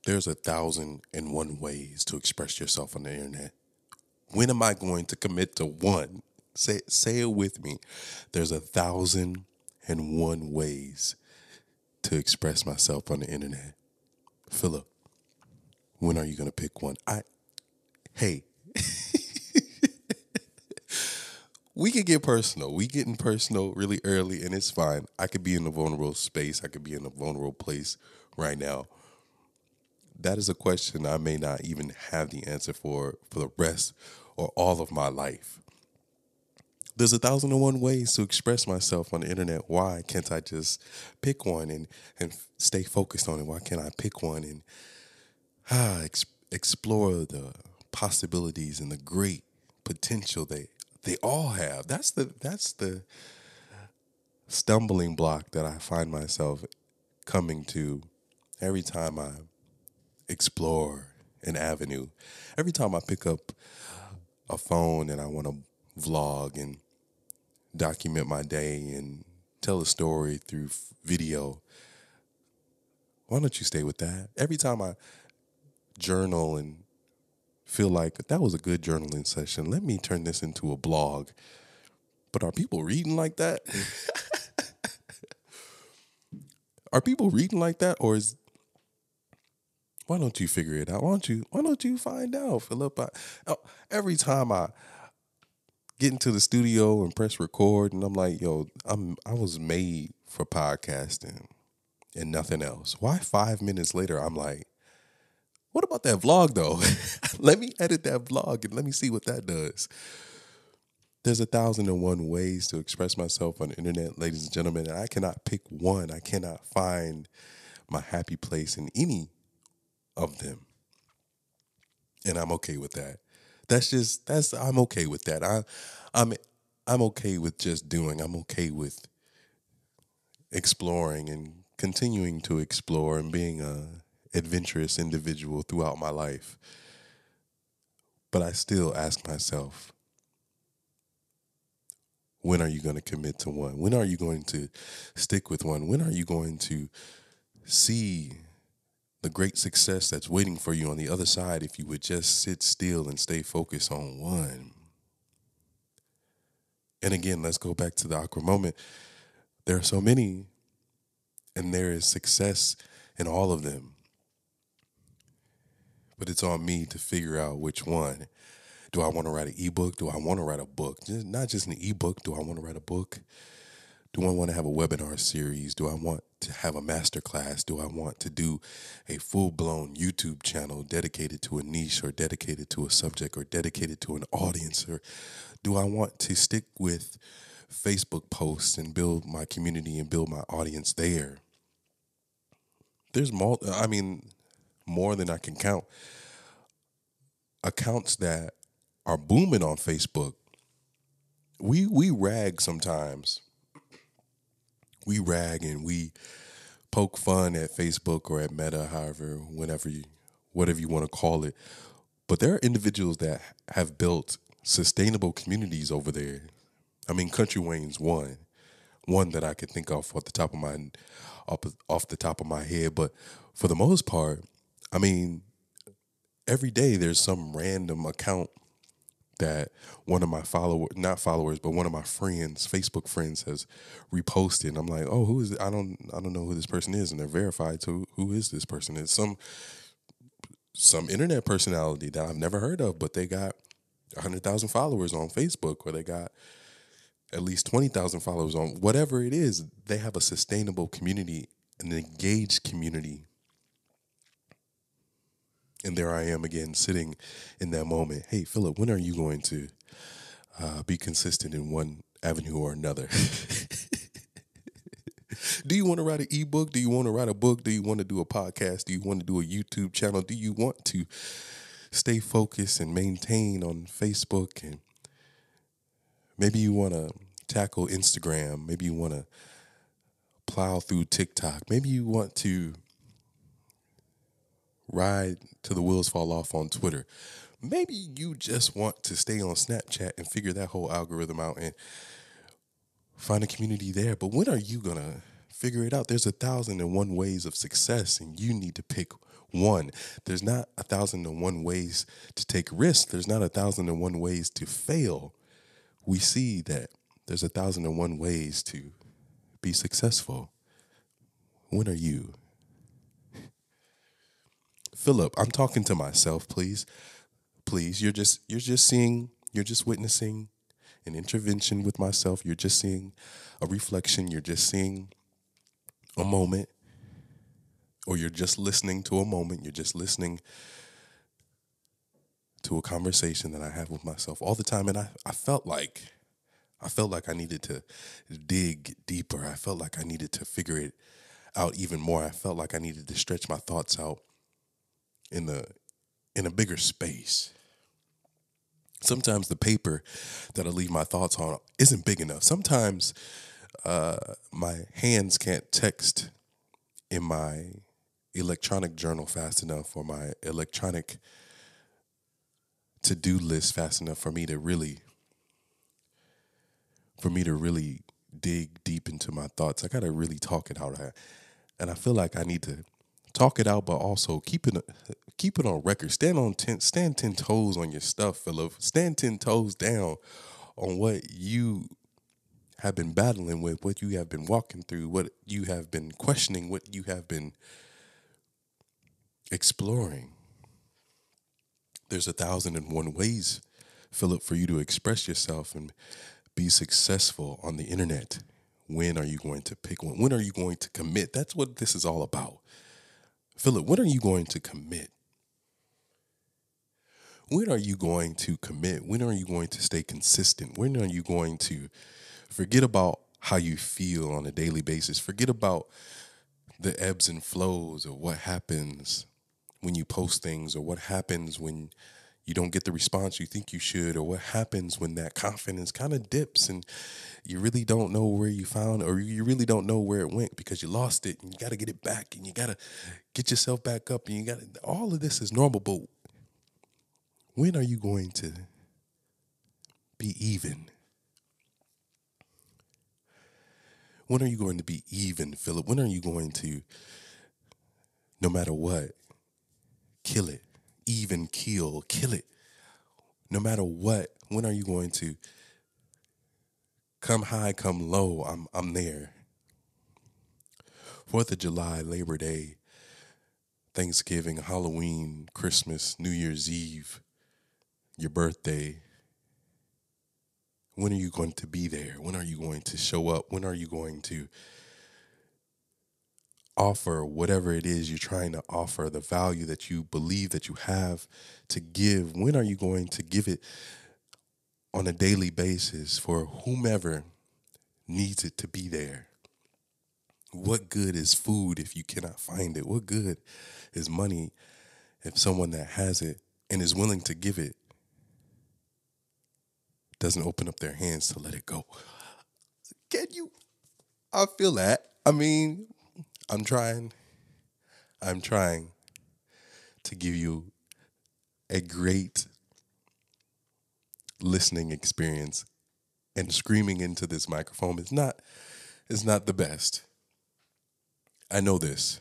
There's 1,001 ways to express yourself on the internet. When am I going to commit to one? Say it with me. There's 1,001 ways to express myself on the internet. Philip, when are you going to pick one? Hey, we could get personal. We getting personal really early, and it's fine. I could be in a vulnerable space. I could be in a vulnerable place right now. That is a question I may not even have the answer for the rest or all of my life. There's 1,001 ways to express myself on the internet. Why can't I just pick one and stay focused on it? Why can't I pick one and explore the possibilities and the great potential they all have? That's the stumbling block that I find myself coming to every time I explore an avenue. Every time I pick up a phone and I want to vlog and document my day and tell a story through video, why don't you stay with that? Every time I journal and feel like that was a good journaling session, let me turn this into a blog. But are people reading like that? Are people reading like that? Or is why don't you figure it out? Why don't you find out, Philip? Every time I get into the studio and press record, and I'm like, yo, I was made for podcasting and nothing else. Why 5 minutes later I'm like, what about that vlog though? Let me edit that vlog and let me see what that does. There's 1,001 ways to express myself on the internet, ladies and gentlemen, and I cannot pick one. I cannot find my happy place in any of them. And I'm okay with that. I'm okay with that. I'm I'm okay with just doing. I'm okay with exploring and continuing to explore and being a adventurous individual throughout my life. But I still ask myself, when are you going to commit to one? When are you going to stick with one? When are you going to see the great success that's waiting for you on the other side if you would just sit still and stay focused on one? And again, let's go back to the awkward moment. There are so many, and there is success in all of them. But it's on me to figure out which one. Do I want to write an ebook? Do I want to write a book? Not just an ebook. Do I want to write a book? Do I want to have a webinar series? Do I want to have a master class? Do I want to do a full-blown YouTube channel dedicated to a niche or dedicated to a subject or dedicated to an audience? Or do I want to stick with Facebook posts and build my community and build my audience there? There's more than I can count. Accounts that are booming on Facebook. We rag sometimes. We rag and we poke fun at Facebook or at Meta, whatever you want to call it. But there are individuals that have built sustainable communities over there. I mean, Country Wayne's one that I could think of off the top of my head. But for the most part, I mean, every day there's some random account that one of my not followers, but one of my friends, Facebook friends, has reposted. I'm like, oh, who is it? I don't know who this person is, and they're verified. So who is this person? It's some internet personality that I've never heard of, but they got 100,000 followers on Facebook, or they got at least 20,000 followers on whatever it is. They have a sustainable community, an engaged community. And there I am again, sitting in that moment. Hey, Philip, when are you going to be consistent in one avenue or another? Do you want to write an ebook? Do you want to write a book? Do you want to do a podcast? Do you want to do a YouTube channel? Do you want to stay focused and maintain on Facebook? And maybe you want to tackle Instagram. Maybe you want to plow through TikTok. Maybe you want to ride till the wheels fall off on Twitter. Maybe you just want to stay on Snapchat and figure that whole algorithm out and find a community there. But when are you going to figure it out? There's 1,001 ways of success, and you need to pick one. There's not 1,001 ways to take risks. There's not 1,001 ways to fail. We see that there's 1,001 ways to be successful. When are you? Philip, I'm talking to myself, please. Please, you're just witnessing an intervention with myself. You're just seeing a reflection. You're just seeing a moment, or you're just listening to a moment. You're just listening to a conversation that I have with myself all the time. And I felt like I needed to dig deeper. I felt like I needed to figure it out even more. I felt like I needed to stretch my thoughts out in a bigger space. Sometimes the paper that I leave my thoughts on isn't big enough. Sometimes my hands can't text in my electronic journal fast enough, or my electronic to-do list fast enough for me to really dig deep into my thoughts. I got to really talk it out. And I feel like I need to talk it out, but also keep it on record. Stand 10 toes on your stuff, Philip. Stand 10 toes down on what you have been battling with, what you have been walking through, what you have been questioning, what you have been exploring. There's 1,001 ways, Philip, for you to express yourself and be successful on the internet. When are you going to pick one? When are you going to commit? That's what this is all about. Philip, when are you going to commit? When are you going to commit? When are you going to stay consistent? When are you going to forget about how you feel on a daily basis? Forget about the ebbs and flows of what happens when you post things, or what happens when you don't get the response you think you should, or what happens when that confidence kind of dips and you really don't know where you found, or you really don't know where it went because you lost it, and you got to get it back, and you got to get yourself back up, and all of this is normal. But when are you going to be even? When are you going to be even, Philip? When are you going to, no matter what, kill it? Even kill it. No matter what, when are you going to come high, come low? I'm there. 4th of July, Labor Day, Thanksgiving, Halloween, Christmas, New Year's Eve, your birthday. When are you going to be there? When are you going to show up? When are you going to offer whatever it is you're trying to offer, the value that you believe that you have to give? When are you going to give it on a daily basis for whomever needs it to be there? What good is food if you cannot find it? What good is money if someone that has it and is willing to give it doesn't open up their hands to let it go? Can you? I feel that. I mean, I'm trying to give you a great listening experience, and screaming into this microphone is not the best. I know this.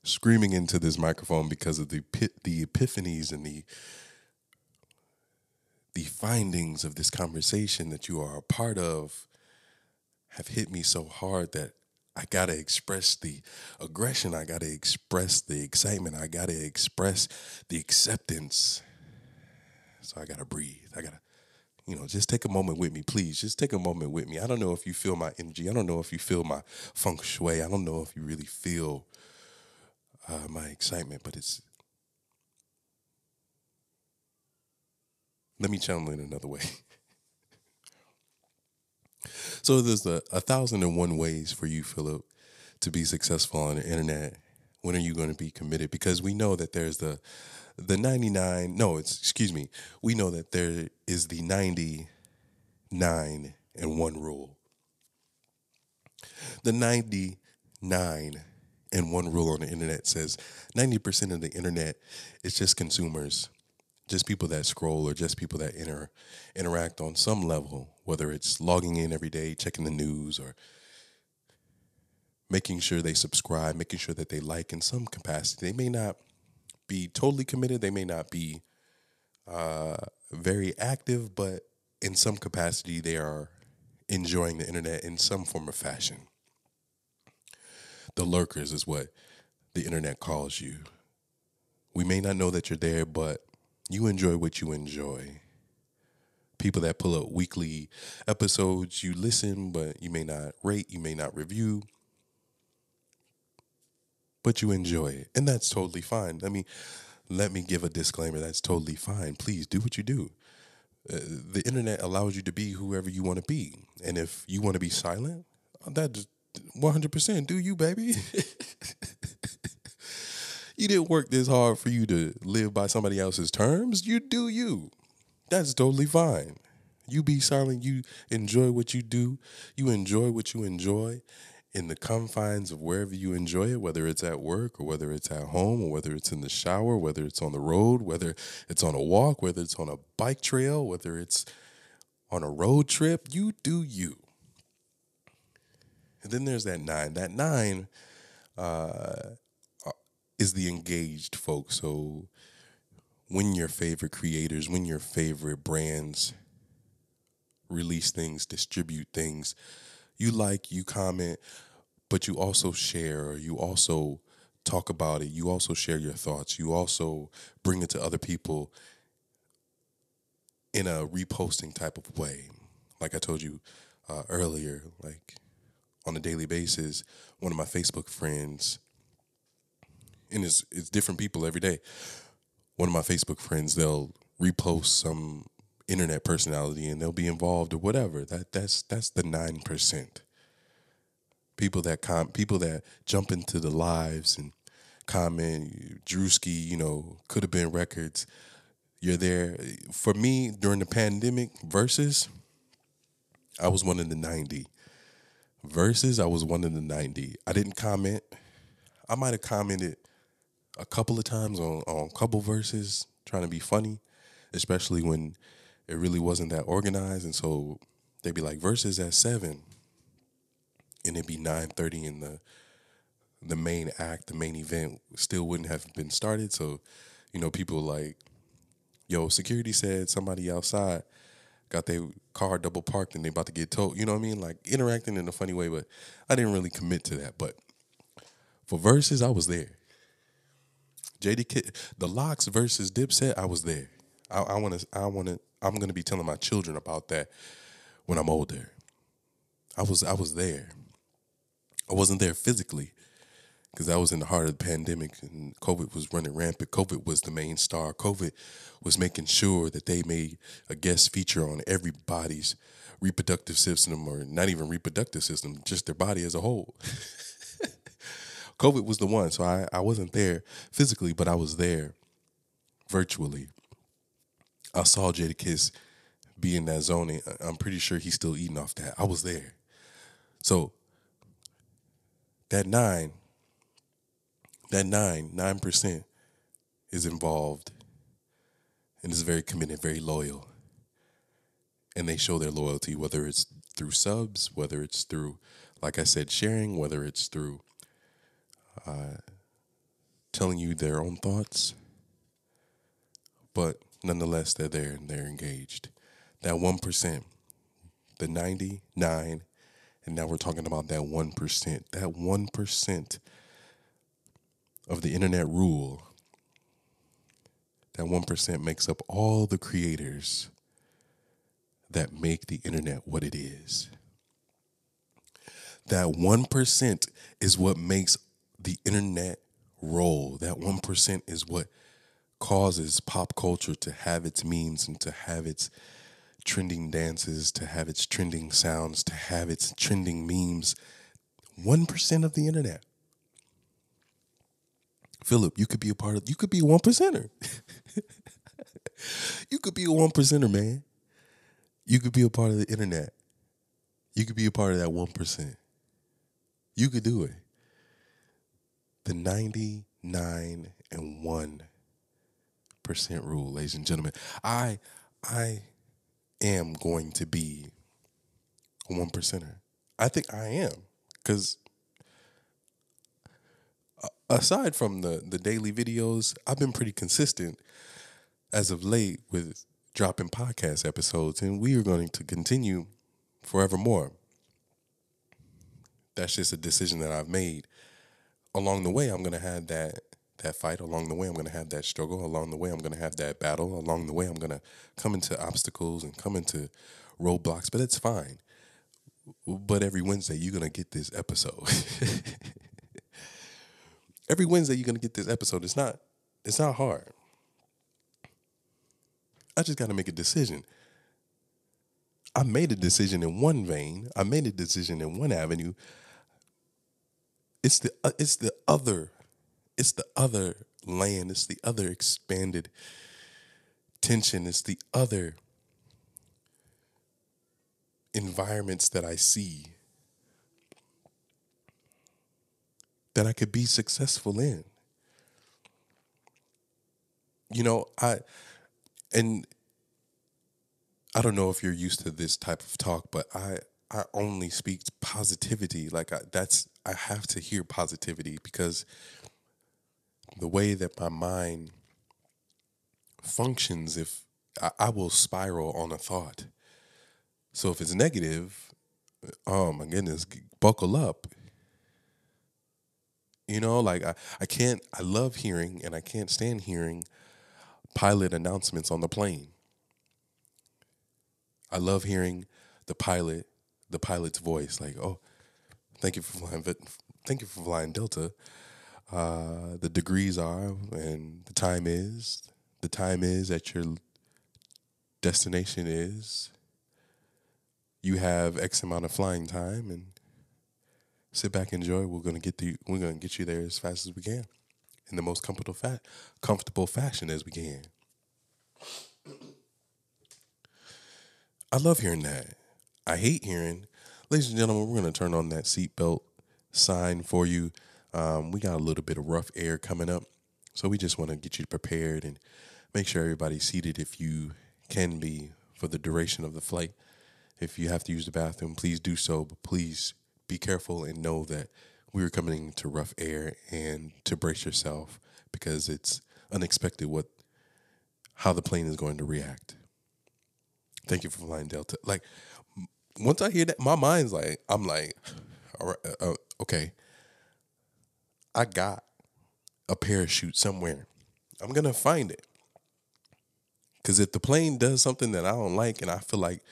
Screaming into this microphone because of the epiphanies and the findings of this conversation that you are a part of have hit me so hard that I gotta express the aggression. I gotta express the excitement. I gotta express the acceptance. So I gotta breathe. I gotta, just take a moment with me, please. Just take a moment with me. I don't know if you feel my energy. I don't know if you feel my feng shui. I don't know if you really feel my excitement, but let me channel it another way. So there's 1,001 ways for you, Philip, to be successful on the internet. When are you going to be committed? Because we know that there's the 99. No, excuse me. We know that there is the 99 and one rule. The 99 and one rule on the internet says 90% of the internet is just consumers. Just people that scroll, or just people that interact on some level, whether it's logging in every day, checking the news, or making sure they subscribe, making sure that they like in some capacity. They may not be totally committed. They may not be very active, but in some capacity, they are enjoying the internet in some form or fashion. The lurkers is what the internet calls you. We may not know that you're there, but you enjoy what you enjoy. People that pull up weekly episodes, you listen, but you may not rate, you may not review, but you enjoy it. And that's totally fine. Let me give a disclaimer. That's totally fine. Please do what you do. The internet allows you to be whoever you want to be. And if you want to be silent, that's 100% do you, baby. You didn't work this hard for you to live by somebody else's terms. You do you. That's totally fine. You be silent. You enjoy what you do. You enjoy what you enjoy in the confines of wherever you enjoy it, whether it's at work or whether it's at home or whether it's in the shower, whether it's on the road, whether it's on a walk, whether it's on a bike trail, whether it's on a road trip. You do you. And then there's that 9. That 9 is the engaged folks. So when your favorite creators, when your favorite brands release things, distribute things, you like, you comment, but you also share, or you also talk about it, you also share your thoughts, you also bring it to other people in a reposting type of way. Like I told you earlier, like on a daily basis, one of my Facebook friends, and it's different people every day. One of my Facebook friends, they'll repost some internet personality and they'll be involved or whatever. That's the 9%. People that jump into the lives and comment, Drewski, could have been records. You're there. For me, during the pandemic, versus, I was one of the 90. Versus, I was one of the 90. I didn't comment. I might have commented a couple of times on a couple verses, trying to be funny, especially when it really wasn't that organized. And so they'd be like, verses at 7. And it'd be 9:30 in the main act, the main event still wouldn't have been started. So, people like, yo, security said somebody outside got their car double parked and they about to get towed. You know what I mean? Like interacting in a funny way, but I didn't really commit to that. But for verses, I was there. The Locks versus Dipset, I was there. I'm gonna be telling my children about that when I'm older. I was there. I wasn't there physically because I was in the heart of the pandemic and COVID was running rampant. COVID was the main star. COVID was making sure that they made a guest feature on everybody's reproductive system, or not even reproductive system, just their body as a whole. COVID was the one. So I wasn't there physically, but I was there virtually. I saw Jadakiss be in that zone, and I'm pretty sure he's still eating off that. I was there. So that 9% is involved and is very committed, very loyal. And they show their loyalty, whether it's through subs, whether it's through, like I said, sharing, whether it's through telling you their own thoughts. But nonetheless, they're there and they're engaged. That 1%, the 99, and now we're talking about that 1%. That 1% of the internet rule, that 1% makes up all the creators that make the internet what it is. That 1% is what makes the internet roll. That 1% is what causes pop culture to have its memes and to have its trending dances, to have its trending sounds, to have its trending memes. 1% of the internet. Philip, you could be a 1%er. You could be a 1%er, man. You could be a part of the internet. You could be a part of that 1%. You could do it. The 99 and 1% rule, ladies and gentlemen. I am going to be a 1%er. I think I am, because Aside from the daily videos, I've been pretty consistent as of late with dropping podcast episodes, and we are going to continue forevermore. That's just a decision that I've made. Along the way, I'm going to have that fight. Along the way, I'm going to have that struggle. Along the way, I'm going to have that battle. Along the way, I'm going to come into obstacles and come into roadblocks, but it's fine. But every Wednesday, you're going to get this episode. Every Wednesday, you're going to get this episode. It's not hard. I just got to make a decision. I made a decision in one vein. I made a decision in one avenue. It's the other land. It's the other expanded tension. It's the other environments that I see that I could be successful in. You know, and I don't know if you're used to this type of talk, but I only speak positivity. Like I have to hear positivity because the way that my mind functions, if I will spiral on a thought. So if it's negative, oh my goodness, buckle up. You know, like I love hearing and I can't stand hearing pilot announcements on the plane. I love hearing the pilot's voice, like, oh, thank you for flying, thank you for flying Delta. The degrees are, and the time is at your destination is. You have X amount of flying time, and sit back, enjoy. We're gonna get you there as fast as we can, in the most comfortable fashion as we can. I love hearing that. I hate hearing, ladies and gentlemen, we're gonna turn on that seatbelt sign for you. We got a little bit of rough air coming up, so we just want to get you prepared and make sure everybody's seated if you can be for the duration of the flight. If you have to use the bathroom, please do so, but please be careful and know that we're coming to rough air and to brace yourself because it's unexpected how the plane is going to react. Thank you for flying Delta. Like, once I hear that, my mind's like, I'm like, all right, okay, I got a parachute somewhere. I'm going to find it. Because if the plane does something that I don't like and I feel like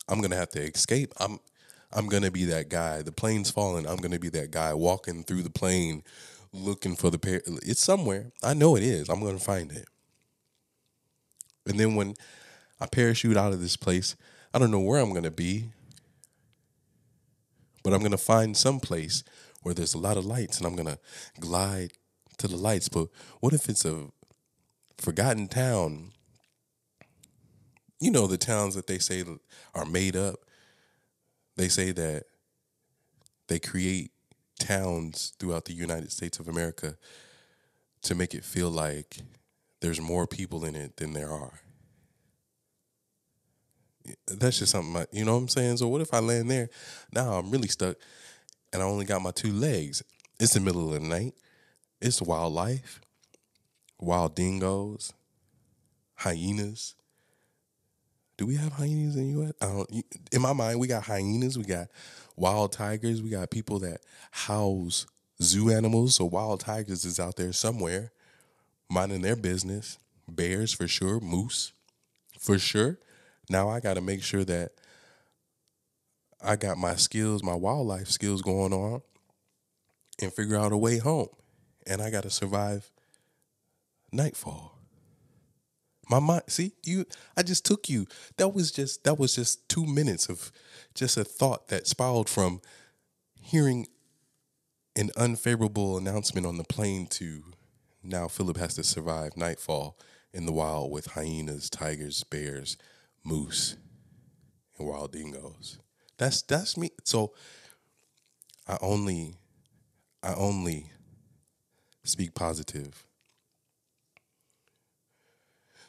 I'm going to have to escape, I'm going to be that guy. The plane's falling. I'm going to be that guy walking through the plane looking for the It's somewhere. I know it is. I'm going to find it. And then when I parachute out of this place, I don't know where I'm going to be, but I'm going to find some place where there's a lot of lights and I'm going to glide to the lights. But what if it's a forgotten town? You know, the towns that they say are made up. They say that they create towns throughout the United States of America to make it feel like there's more people in it than there are. That's just something, you know what I'm saying? So what if I land there? Now I'm really stuck and I only got my two legs. It's the middle of the night. It's wildlife, wild dingoes, hyenas. Do we have hyenas in the U.S.? In my mind, we got hyenas, we got wild tigers, we got people that house zoo animals. So wild tigers is out there somewhere minding their business. Bears for sure, moose for sure. Now I got to make sure that I got my skills, my wildlife skills going on and figure out a way home. And I got to survive nightfall. My mind, see, I just took you. That was just 2 minutes of just a thought that spiraled from hearing an unfavorable announcement on the plane to now Philip has to survive nightfall in the wild with hyenas, tigers, bears, moose, and wild dingoes. That's me. So I only speak positive.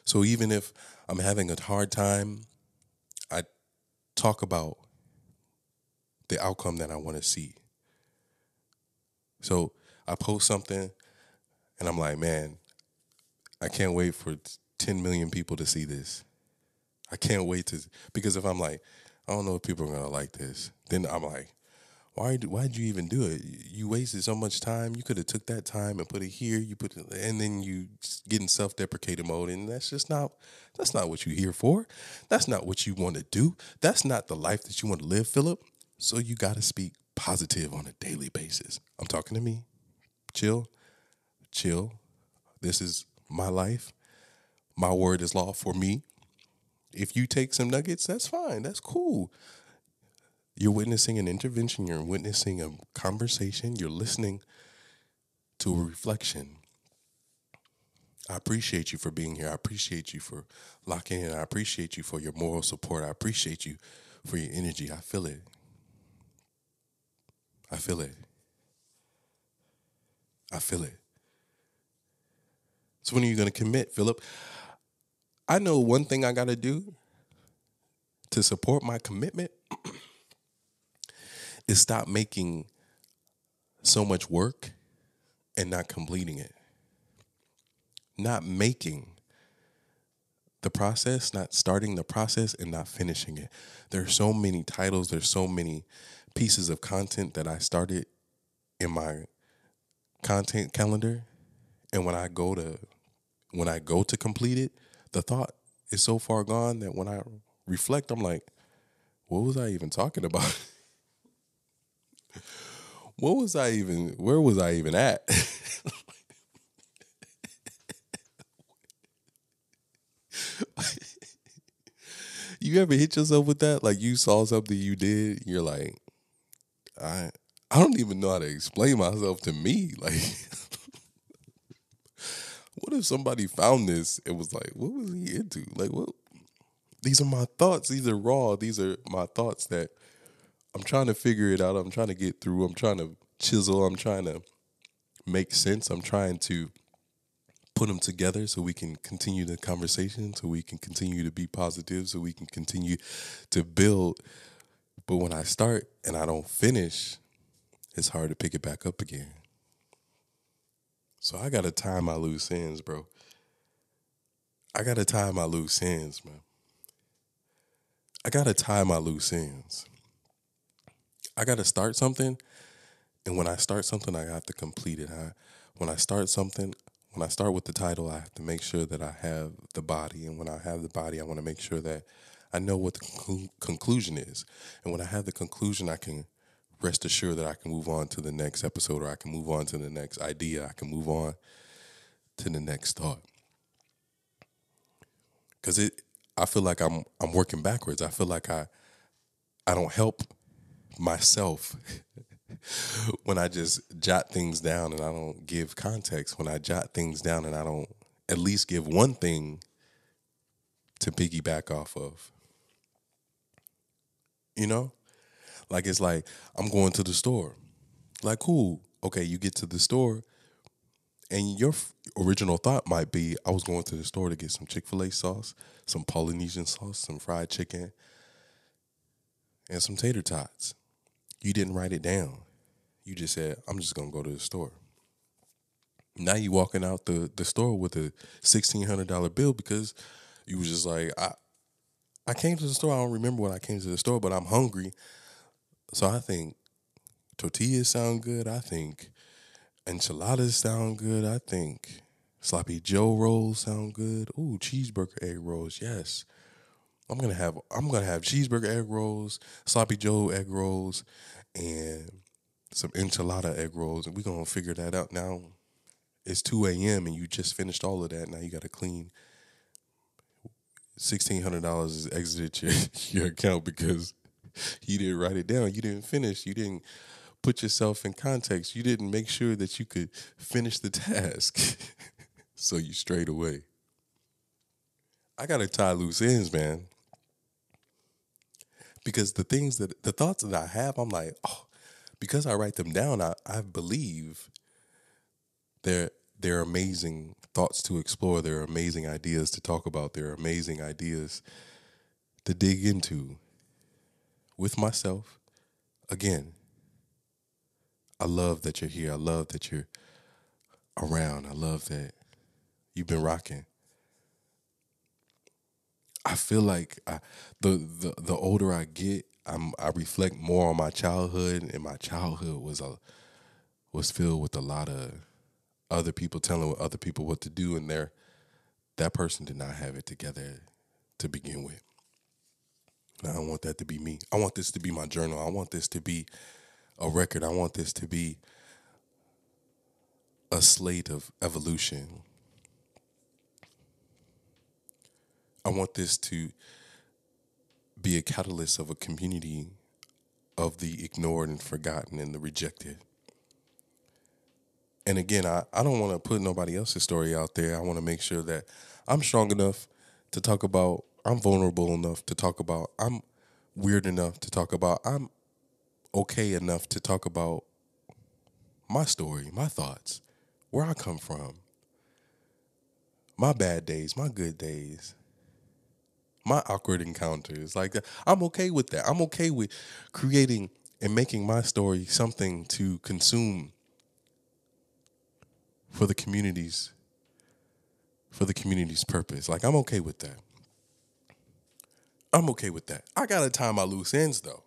So even if I'm having a hard time, I talk about the outcome that I want to see. So I post something and I'm like, man, I can't wait for 10 million people to see this. I can't wait to, because if I'm like, I don't know if people are going to like this, then I'm like, why'd you even do it? You wasted so much time. You could have took that time and put it here. You put it, and then you get in self-deprecating mode, and that's not what you're here for. That's not what you want to do. That's not the life that you want to live, Philip. So you got to speak positive on a daily basis. I'm talking to me. Chill, chill. This is my life. My word is law for me. If you take some nuggets, that's fine. That's cool. You're witnessing an intervention. You're witnessing a conversation. You're listening to a reflection. I appreciate you for being here. I appreciate you for locking in. I appreciate you for your moral support. I appreciate you for your energy. I feel it. I feel it. I feel it. So when are you going to commit, Philip? I know one thing I got to do to support my commitment is stop making so much work and not completing it. Not making the process, not starting the process and not finishing it. There are so many titles, there's so many pieces of content that I started in my content calendar, and when I go to complete it, the thought is so far gone that when I reflect, I'm like, what was I even talking about? Where was I even at? You ever hit yourself with that? Like you saw something you did, you're like, I I don't even know how to explain myself to me. Like, what if somebody found this and was like, what was he into? Like, what? These are my thoughts. These are raw. These are my thoughts that I'm trying to figure it out. I'm trying to get through. I'm trying to chisel. I'm trying to make sense. I'm trying to put them together so we can continue the conversation, so we can continue to be positive, so we can continue to build. But when I start and I don't finish, it's hard to pick it back up again. So I got to tie my loose ends, bro. I got to tie my loose ends, man. I got to tie my loose ends. I got to start something. And when I start something, I have to complete it. When I start something, when I start with the title, I have to make sure that I have the body. And when I have the body, I want to make sure that I know what the conclusion is. And when I have the conclusion, I can rest assured that I can move on to the next episode, or I can move on to the next idea. I can move on to the next thought. Because I feel like I'm working backwards. I feel like I don't help myself when I just jot things down and I don't give context, when I jot things down and I don't at least give one thing to piggyback off of. You know? Like it's like I'm going to the store. Like, cool. Okay, you get to the store and your original thought might be, I was going to the store to get some Chick-fil-A sauce, some Polynesian sauce, some fried chicken, and some tater tots. You didn't write it down. You just said, I'm just going to go to the store. Now you walking out the store with a $1,600 bill because you was just like, I came to the store. I don't remember when I came to the store, but I'm hungry. So I think tortillas sound good. I think enchiladas sound good. I think sloppy Joe rolls sound good. Ooh, cheeseburger egg rolls. Yes. I'm gonna have cheeseburger egg rolls, sloppy Joe egg rolls, and some enchilada egg rolls, and we're gonna figure that out. Now it's 2 a.m. and you just finished all of that. Now you gotta clean $1,600 is exited your account because you didn't write it down. You didn't finish. You didn't put yourself in context. You didn't make sure that you could finish the task. So you strayed away. I gotta tie loose ends, man. Because the thoughts that I have, I'm like, oh, because I write them down, I believe they're they're amazing thoughts to explore. They're amazing ideas to talk about. They're amazing ideas to dig into with myself. Again, I love that you're here. I love that you're around. I love that you've been rocking. I feel like the older I get, I reflect more on my childhood, and my childhood was filled with a lot of other people telling other people what to do, and that person did not have it together to begin with. And I don't want that to be me. I want this to be my journal. I want this to be a record. I want this to be a slate of evolution. I want this to be a catalyst of a community of the ignored and forgotten and the rejected. And again, I don't want to put nobody else's story out there. I want to make sure that I'm strong enough to talk about, I'm vulnerable enough to talk about, I'm weird enough to talk about, I'm okay enough to talk about my story, my thoughts, where I come from, my bad days, my good days, my awkward encounters. Like I'm okay with that. I'm okay with creating and making my story something to consume for the community's purpose. Like I'm okay with that. I'm okay with that. I gotta tie my loose ends though.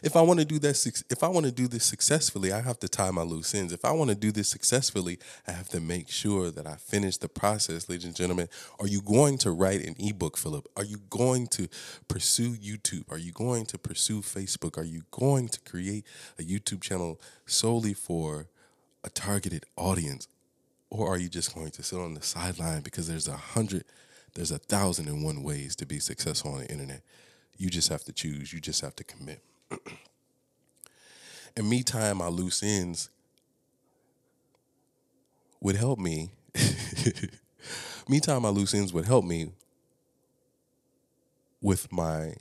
If I want to do that, if I want to do this successfully, I have to tie my loose ends. If I want to do this successfully, I have to make sure that I finish the process, ladies and gentlemen. Are you going to write an ebook, Philip? Are you going to pursue YouTube? Are you going to pursue Facebook? Are you going to create a YouTube channel solely for a targeted audience? Or are you just going to sit on the sideline because there's 1,001 ways to be successful on the internet? You just have to choose. You just have to commit. And me tying my loose ends would help me. Me tying my loose ends would help me with my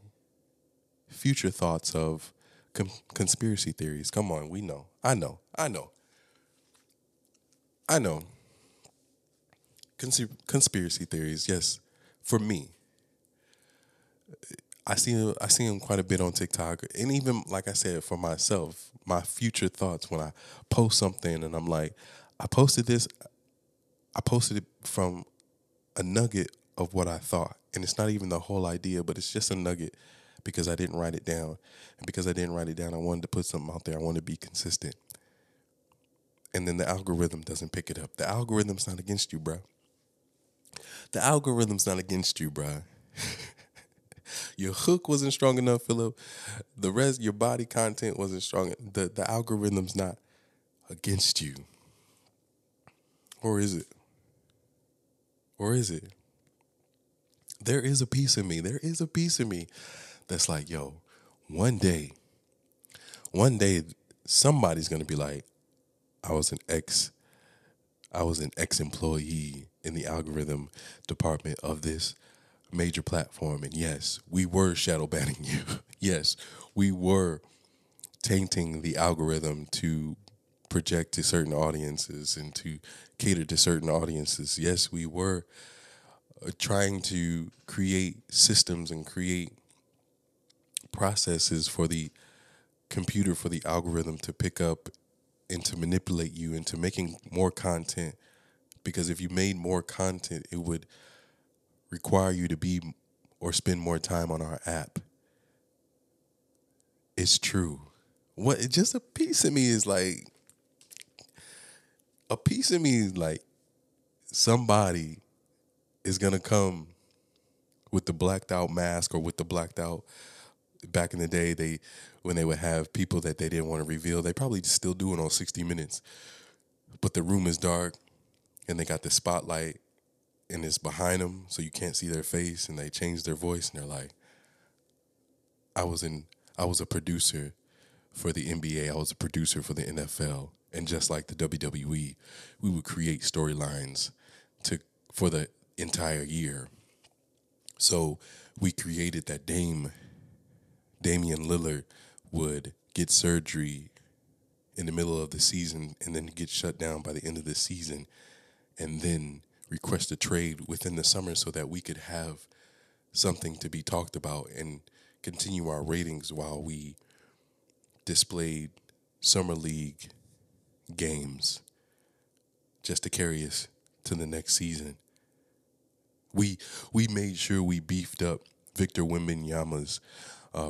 future thoughts of conspiracy theories. Come on, we know. I know. Conspiracy theories, yes. For me, I see them quite a bit on TikTok, and even like I said, for myself, my future thoughts when I post something, and I'm like, I posted this. I posted it from a nugget of what I thought, and it's not even the whole idea, but it's just a nugget because I didn't write it down, and because I didn't write it down, I wanted to put something out there. I wanted to be consistent, and then the algorithm doesn't pick it up. The algorithm's not against you, bruh. The algorithm's not against you, bruh. Your hook wasn't strong enough, Philip. The rest, your body content wasn't strong. The algorithm's not against you. Or is it? Or is it? There is a piece of me. There is a piece of me that's like, yo, one day, somebody's gonna be like, I was an ex-employee in the algorithm department of this major platform. And yes, we were shadow banning you. Yes, we were tainting the algorithm to project to certain audiences and to cater to certain audiences. Yes, we were trying to create systems and create processes for the computer, for the algorithm to pick up and to manipulate you into making more content. Because if you made more content, it would require you to be or spend more time on our app. It's true. What just a piece of me is like somebody is gonna come with the blacked out mask or with the blacked out. Back in the day, when they would have people that they didn't want to reveal, they probably still do it on 60 Minutes. But the room is dark and they got the spotlight and it's behind them so you can't see their face, and they change their voice and they're like, I was a producer for the NBA, I was a producer for the NFL, and just like the WWE, we would create storylines for the entire year. So we created that Damian Lillard would get surgery in the middle of the season and then get shut down by the end of the season, and then request a trade within the summer so that we could have something to be talked about and continue our ratings while we displayed summer league games just to carry us to the next season. We made sure we beefed up Victor Wembanyama's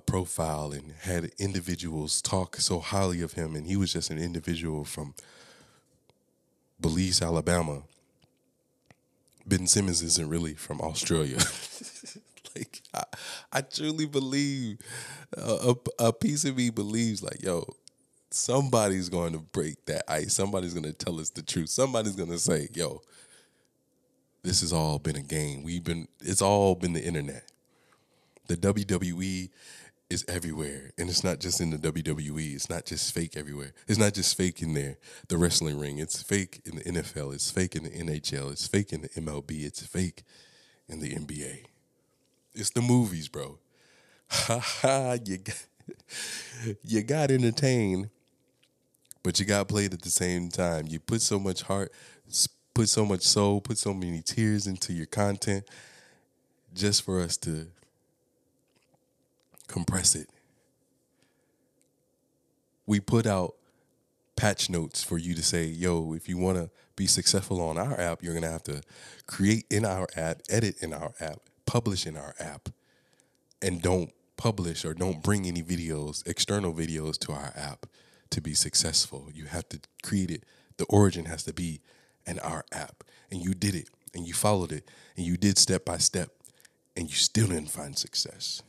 profile and had individuals talk so highly of him, and he was just an individual from Belize, Alabama. Ben Simmons isn't really from Australia. Like, I truly believe, a piece of me believes, like, yo, somebody's going to break that ice. Somebody's going to tell us the truth. Somebody's going to say, yo, this has all been a game. It's all been the internet. The WWE is everywhere. And it's not just in the WWE. It's not just fake everywhere. It's not just fake in there, the wrestling ring. It's fake in the NFL. It's fake in the NHL. It's fake in the MLB. It's fake in the NBA. It's the movies, bro. Ha ha, you got entertained, but you got played at the same time. You put so much heart, put so much soul, put so many tears into your content just for us to compress it. We put out patch notes for you to say, yo, if you want to be successful on our app, you're going to have to create in our app, edit in our app, publish in our app, and don't publish or don't bring any videos, external videos to our app to be successful. You have to create it. The origin has to be in our app. And you did it, and you followed it, and you did step by step, and you still didn't find success.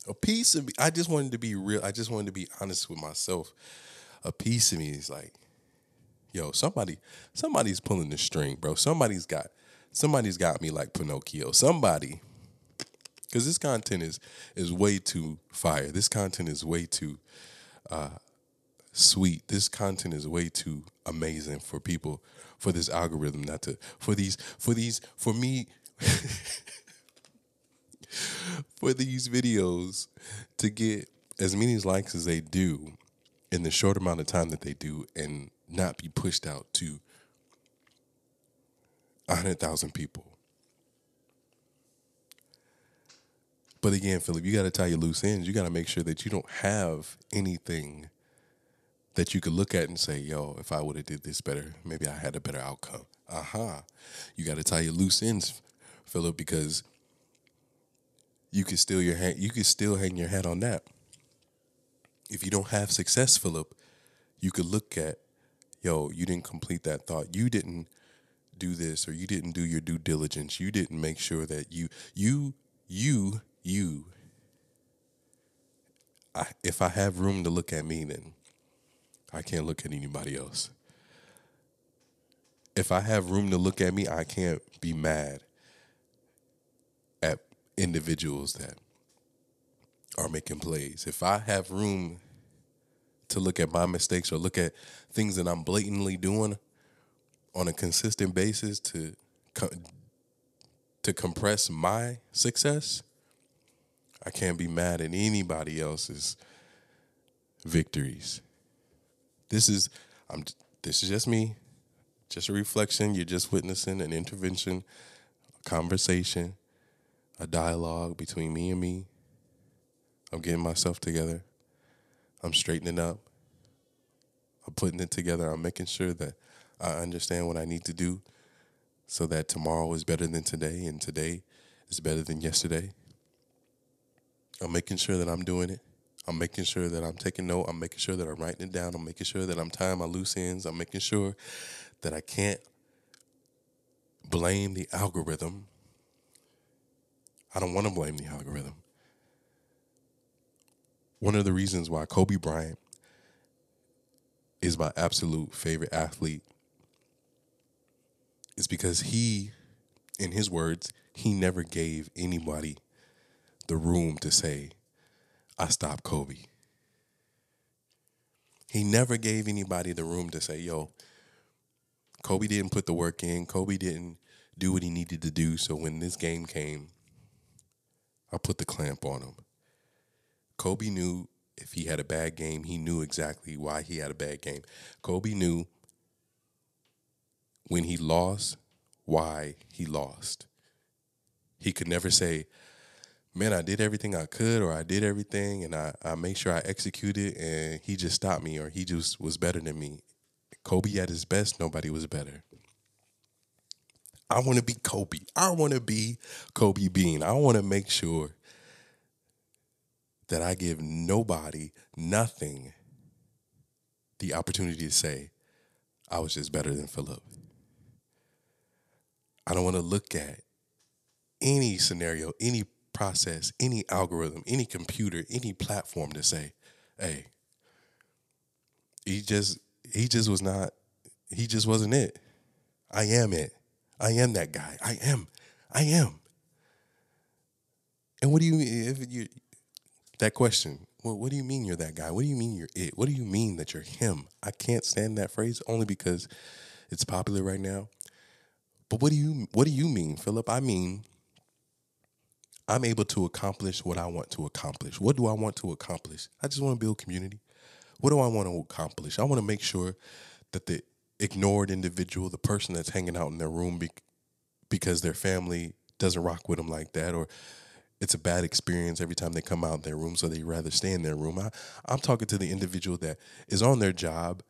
A piece of me, I just wanted to be real. I just wanted to be honest with myself. A piece of me is like, yo, somebody's pulling the string, bro. Somebody's got me like Pinocchio. Somebody, because this content is way too fire. This content is way too sweet. This content is way too amazing for people, for this algorithm not to, for me. For these videos to get as many likes as they do in the short amount of time that they do and not be pushed out to 100,000 people. But again, Philip, you got to tie your loose ends. You got to make sure that you don't have anything that you could look at and say, yo, if I would have did this better, maybe I had a better outcome. You got to tie your loose ends, Philip, because you could still hang your hat on that. If you don't have success, Philip, you could look at, yo, you didn't complete that thought. You didn't do this, or you didn't do your due diligence. You didn't make sure that if I have room to look at me, then I can't look at anybody else. If I have room to look at me, I can't be mad at individuals that are making plays. If I have room to look at my mistakes or look at things that I'm blatantly doing on a consistent basis to compress my success, I can't be mad at anybody else's victories. This is just me, just a reflection. You're just witnessing an intervention, a conversation, a dialogue between me and me. I'm getting myself together. I'm straightening up. I'm putting it together. I'm making sure that I understand what I need to do so that tomorrow is better than today and today is better than yesterday. I'm making sure that I'm doing it. I'm making sure that I'm taking note. I'm making sure that I'm writing it down. I'm making sure that I'm tying my loose ends. I'm making sure that I can't blame the algorithm. I don't want to blame the algorithm. One of the reasons why Kobe Bryant is my absolute favorite athlete is because he, in his words, he never gave anybody the room to say, I stopped Kobe. He never gave anybody the room to say, yo, Kobe didn't put the work in. Kobe didn't do what he needed to do. So when this game came, I put the clamp on him. Kobe knew if he had a bad game, he knew exactly why he had a bad game. Kobe knew when he lost, why he lost. He could never say, man, I did everything I could, or I did everything and I made sure I executed, and he just stopped me, or he just was better than me. Kobe at his best, nobody was better. I want to be Kobe. I want to be Kobe Bean. I want to make sure that I give nobody, nothing, the opportunity to say, I was just better than Philip. I don't want to look at any scenario, any process, any algorithm, any computer, any platform to say, hey, he just he just was not he just wasn't it. I am it. I am that guy. I am. I am. And what do you mean if you that question? Well, what do you mean you're that guy? What do you mean you're it? What do you mean that you're him? I can't stand that phrase only because it's popular right now. But what do you mean, Philip? I mean, I'm able to accomplish what I want to accomplish. What do I want to accomplish? I just want to build community. What do I want to accomplish? I want to make sure that the ignored individual, the person that's hanging out in their room because their family doesn't rock with them like that, or it's a bad experience every time they come out in their room, so they rather stay in their room. I'm talking to the individual that is on their job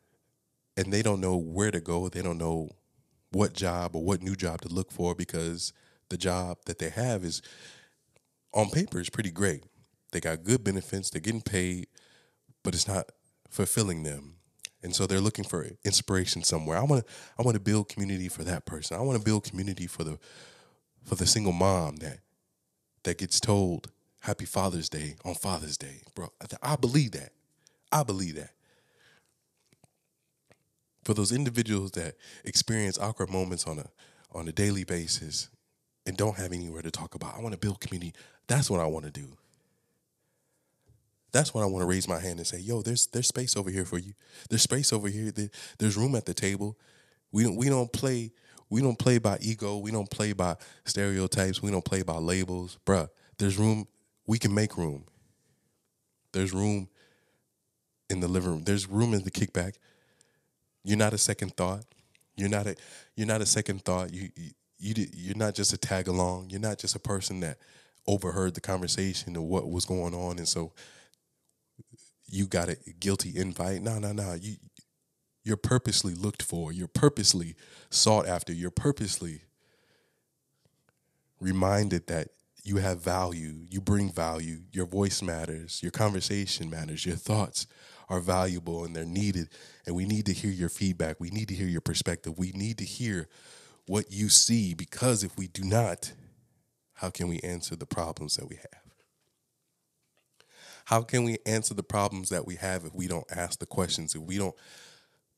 and they don't know where to go. They don't know what job or what new job to look for because the job that they have is on paper is pretty great. They got good benefits, they're getting paid, but it's not fulfilling them. And so they're looking for inspiration somewhere. I want to build community for that person. I want to build community for the single mom that gets told Happy Father's Day on Father's Day. Bro, I believe that. I believe that. For those individuals that experience awkward moments on a daily basis and don't have anywhere to talk about, I want to build community. That's what I want to do. That's when I want to raise my hand and say, "Yo, there's space over here for you. There's space over here. There's room at the table. We don't play by ego. We don't play by stereotypes. We don't play by labels, bruh. There's room. We can make room. There's room in the living room. There's room in the kickback. You're not a second thought. You're not a you're not a second thought. You're not just a tag along. You're not just a person that overheard the conversation of what was going on, and so you got a guilty invite. No, no, no. You're purposely looked for. You're purposely sought after. You're purposely reminded that you have value. You bring value. Your voice matters. Your conversation matters. Your thoughts are valuable and they're needed. And we need to hear your feedback. We need to hear your perspective. We need to hear what you see, because if we do not, how can we answer the problems that we have? How can we answer the problems that we have if we don't ask the questions, if we don't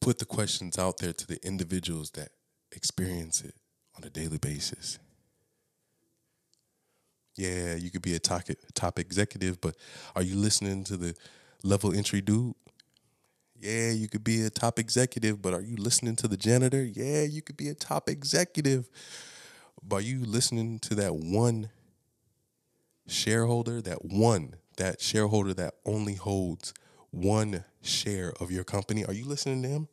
put the questions out there to the individuals that experience it on a daily basis? Yeah, you could be a top executive, but are you listening to the level entry dude? Yeah, you could be a top executive, but are you listening to the janitor? Yeah, you could be a top executive, but are you listening to that one shareholder, that shareholder that only holds one share of your company? Are you listening to him?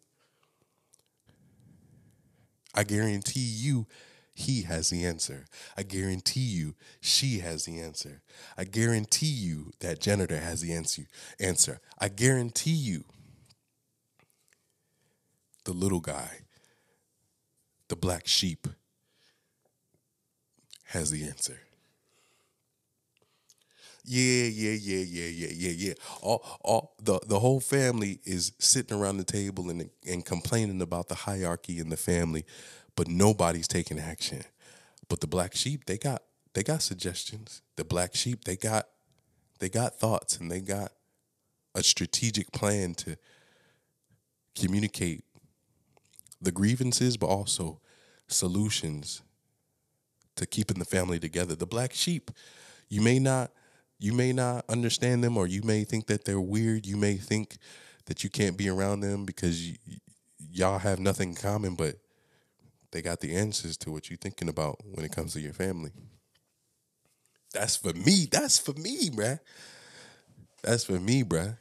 I guarantee you he has the answer. I guarantee you she has the answer. I guarantee you that janitor has the answer. I guarantee you the little guy, the black sheep, has the answer. Yeah. All the whole family is sitting around the table and complaining about the hierarchy in the family, but nobody's taking action. But the black sheep, they got suggestions. The black sheep, they got thoughts, and they got a strategic plan to communicate the grievances, but also solutions to keeping the family together. The black sheep, you may not understand them, or you may think that they're weird. You may think that you can't be around them because y'all have nothing in common, but they got the answers to what you're thinking about when it comes to your family. That's for me. That's for me, bruh. That's for me, bruh.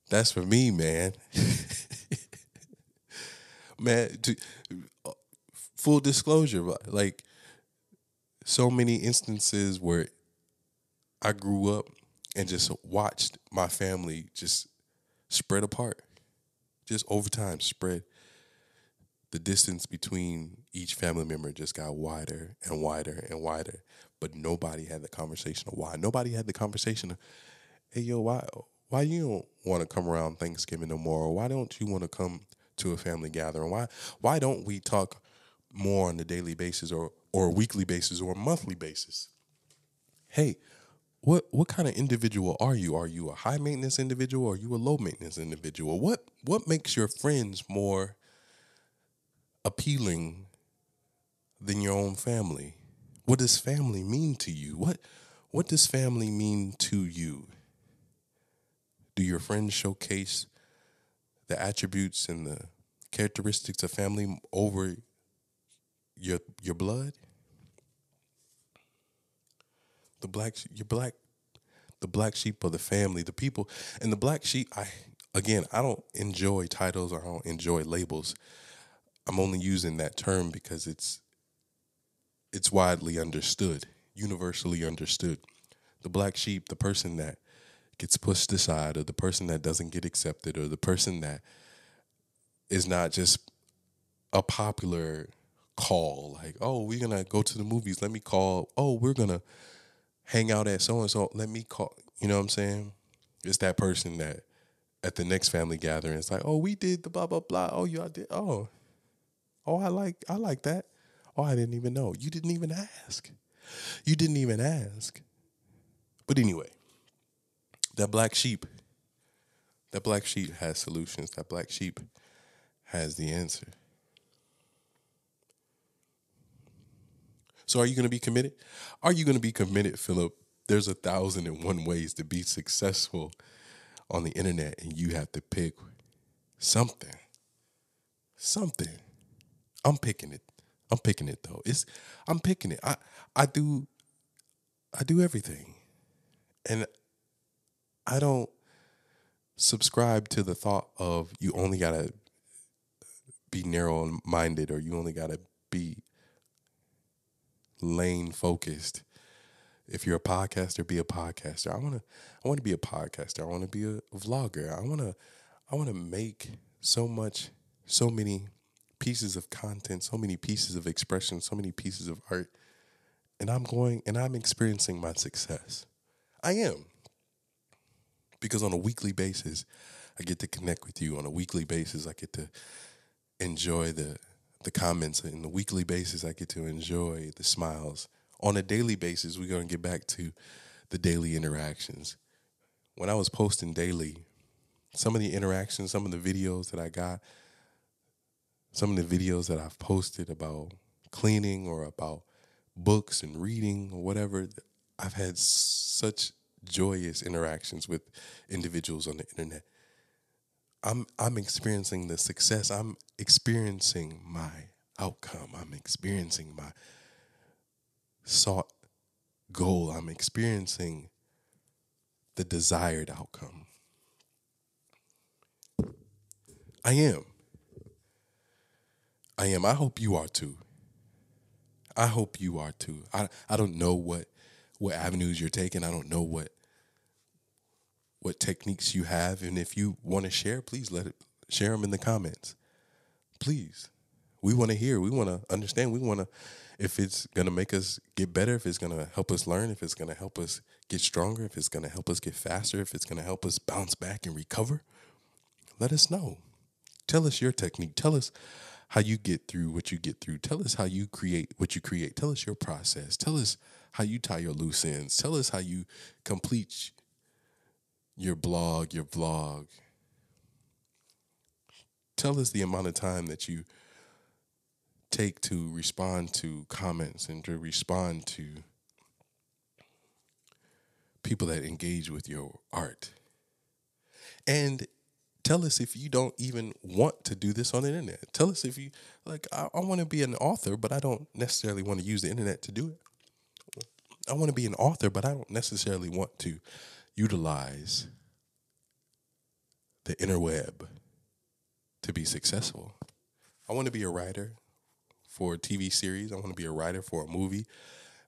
That's for me, man. Man, full disclosure, like so many instances where I grew up and just watched my family just spread apart, just over time spread. The distance between each family member just got wider and wider and wider, but nobody had the conversation of why. Nobody had the conversation of, hey, yo, why you don't want to come around Thanksgiving no more? Or why don't you want to come to a family gathering? Why don't we talk more on a daily basis or a weekly basis or a monthly basis? Hey, what kind of individual are you? Are you a high maintenance individual? Or are you a low maintenance individual? What makes your friends more appealing than your own family? What does family mean to you? What does family mean to you? Do your friends showcase the attributes and the characteristics of family over your blood? The black sheep of the family, the people, and the black sheep. I don't enjoy titles or I don't enjoy labels. I'm only using that term because it's widely understood, universally understood. The black sheep, the person that gets pushed aside, or the person that doesn't get accepted, or the person that is not just a popular call, like, oh, we're gonna go to the movies, let me call. Oh, we're gonna hang out at so and so, let me call. You know what I'm saying? It's that person that at the next family gathering, it's like, oh, we did the blah blah blah. Oh, y'all did. Oh, I like that. Oh, I didn't even know. You didn't even ask. You didn't even ask. But anyway, that black sheep, that black sheep has solutions. That black sheep has the answer. So are you going to be committed? Are you going to be committed, Philip? There's 1,001 ways to be successful on the internet, and you have to pick something. Something. I'm picking it. I'm picking it though. I'm picking it. I do everything. And I don't subscribe to the thought of you only gotta be narrow minded or you only gotta be lane focused. If you're a podcaster, be a podcaster. I wanna be a podcaster. I wanna be a vlogger. I wanna make so many pieces of content, so many pieces of expression, so many pieces of art. And I'm experiencing my success. I am. Because on a weekly basis, I get to connect with you. On a weekly basis, I get to enjoy the comments. On a weekly basis, I get to enjoy the smiles. On a daily basis, we're going to get back to the daily interactions. When I was posting daily, some of the interactions, some of the videos that I got, some of the videos that I've posted about cleaning or about books and reading or whatever, I've had such joyous interactions with individuals on the internet. I'm experiencing the success. I'm experiencing my outcome. I'm experiencing my sought goal. I'm experiencing the desired outcome. I am. I am. I hope you are too. I hope you are too. I don't know what avenues you're taking. I don't know what techniques you have, and if you want to share, please share them in the comments. Please. We want to hear. We want to understand. We want to, if it's going to make us get better, if it's going to help us learn, if it's going to help us get stronger, if it's going to help us get faster, if it's going to help us bounce back and recover, let us know. Tell us your technique. Tell us how you get through what you get through. Tell us how you create what you create. Tell us your process. Tell us how you tie your loose ends. Tell us how you complete your blog, your vlog. Tell us the amount of time that you take to respond to comments and to respond to people that engage with your art. And tell us if you don't even want to do this on the internet. Tell us if you, like, I want to be an author, but I don't necessarily want to use the internet to do it. I want to be an author, but I don't necessarily want to utilize the interweb to be successful. I want to be a writer for a TV series. I want to be a writer for a movie.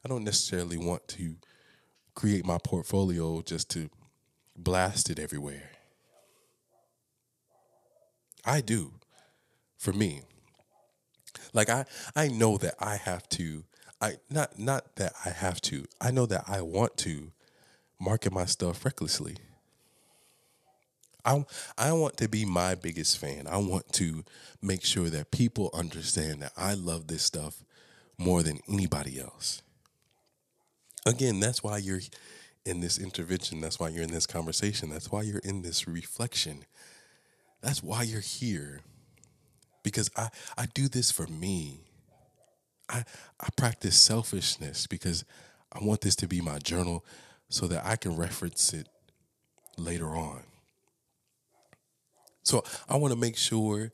I don't necessarily want to create my portfolio just to blast it everywhere. I do, for me. Like I know that I have to. I not that I have to. I know that I want to market my stuff recklessly. I I want to be my biggest fan. I want to make sure that people understand that I love this stuff more than anybody else. Again, that's why you're in this intervention. That's why you're in this conversation. That's why you're in this reflection. That's why you're here. Because I do this for me. I, I practice selfishness because I want this to be my journal so that I can reference it later on. So I want to make sure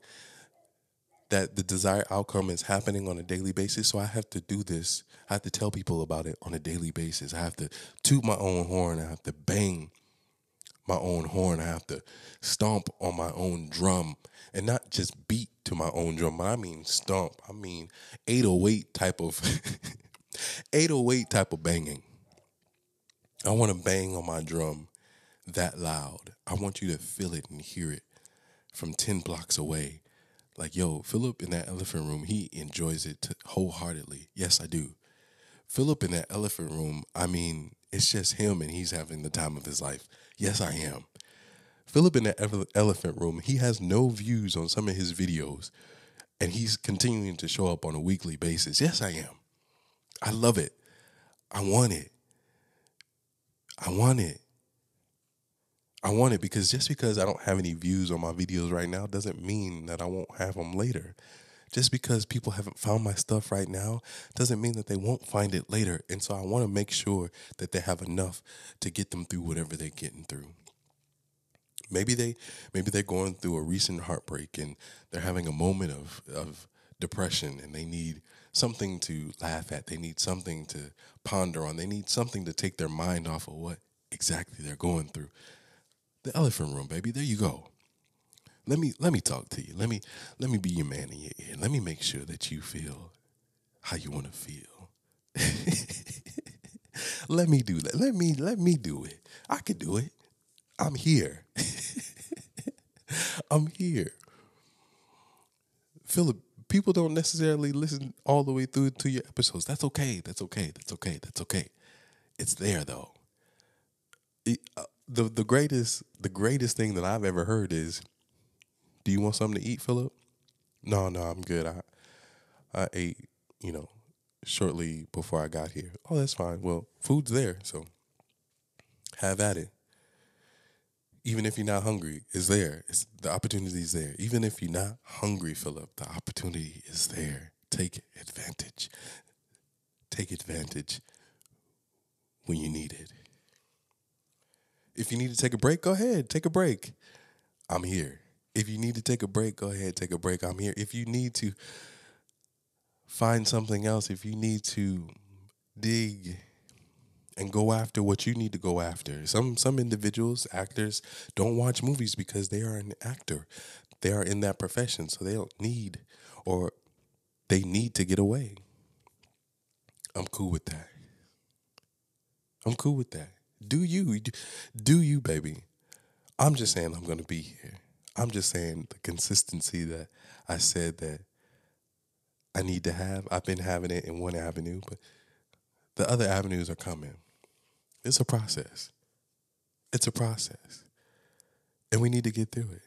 that the desired outcome is happening on a daily basis. So I have to do this. I have to tell people about it on a daily basis. I have to toot my own horn. I have to bang my own horn. I have to stomp on my own drum and not just beat to my own drum, but I mean stomp. I mean 808 type of 808 type of banging. I want to bang on my drum that loud. I want you to feel it and hear it from 10 blocks away. Like, yo, Philip in that elephant room, he enjoys it wholeheartedly. Yes, I do. Philip in that elephant room, I mean, it's just him and he's having the time of his life. Yes, I am. Philip in that elephant room, he has no views on some of his videos and he's continuing to show up on a weekly basis. Yes, I am. I love it. I want it. I want it. I want it because just because I don't have any views on my videos right now doesn't mean that I won't have them later. Just because people haven't found my stuff right now doesn't mean that they won't find it later. And so I want to make sure that they have enough to get them through whatever they're getting through. Maybe they're going through a recent heartbreak and they're having a moment of depression and they need something to laugh at. They need something to ponder on. They need something to take their mind off of what exactly they're going through. The elephant room, baby. There you go. Let me talk to you. Let me be your man in your ear. Let me make sure that you feel how you want to feel. Let me do that. Let me do it. I can do it. I'm here. I'm here. Philip, people don't necessarily listen all the way through to your episodes. That's okay. That's okay. That's okay. That's okay. It's there though. The greatest thing that I've ever heard is, "Do you want something to eat, Philip?" No, no, I'm good. I ate, you know, shortly before I got here. Oh, that's fine. Well, food's there, so have at it. Even if you're not hungry, it's there. The opportunity is there. Even if you're not hungry, Philip, the opportunity is there. Take advantage. Take advantage when you need it. If you need to take a break, go ahead. Take a break. I'm here. If you need to take a break, go ahead. Take a break. I'm here. If you need to find something else, if you need to dig and go after what you need to go after. Some individuals, actors, don't watch movies because they are an actor. They are in that profession, so they don't need or they need to get away. I'm cool with that. I'm cool with that. Do you? Do you, baby? I'm just saying I'm going to be here. I'm just saying the consistency that I said that I need to have. I've been having it in one avenue, but the other avenues are coming. It's a process. It's a process. And we need to get through it.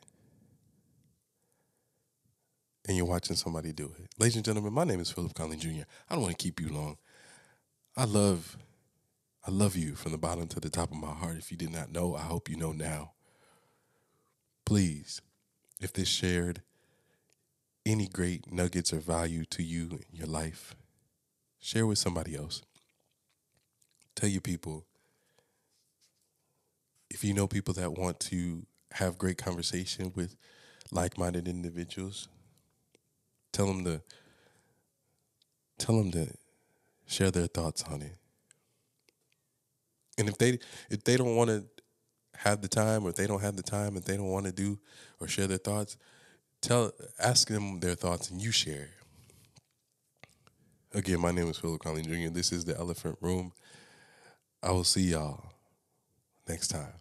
And you're watching somebody do it. Ladies and gentlemen, my name is Philip Conley Jr. I don't want to keep you long. I love you from the bottom to the top of my heart. If you did not know, I hope you know now. Please, if this shared any great nuggets or value to you in your life, share with somebody else. Tell your people. If you know people that want to have great conversation with like-minded individuals, tell them to share their thoughts on it. And if they don't want to have the time, or if they don't have the time, if they don't want to do or share their thoughts, ask them their thoughts and you share. Again, my name is Philip Conley Jr. This is the Elephant Room. I will see y'all next time.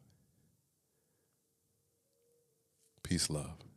Peace, love.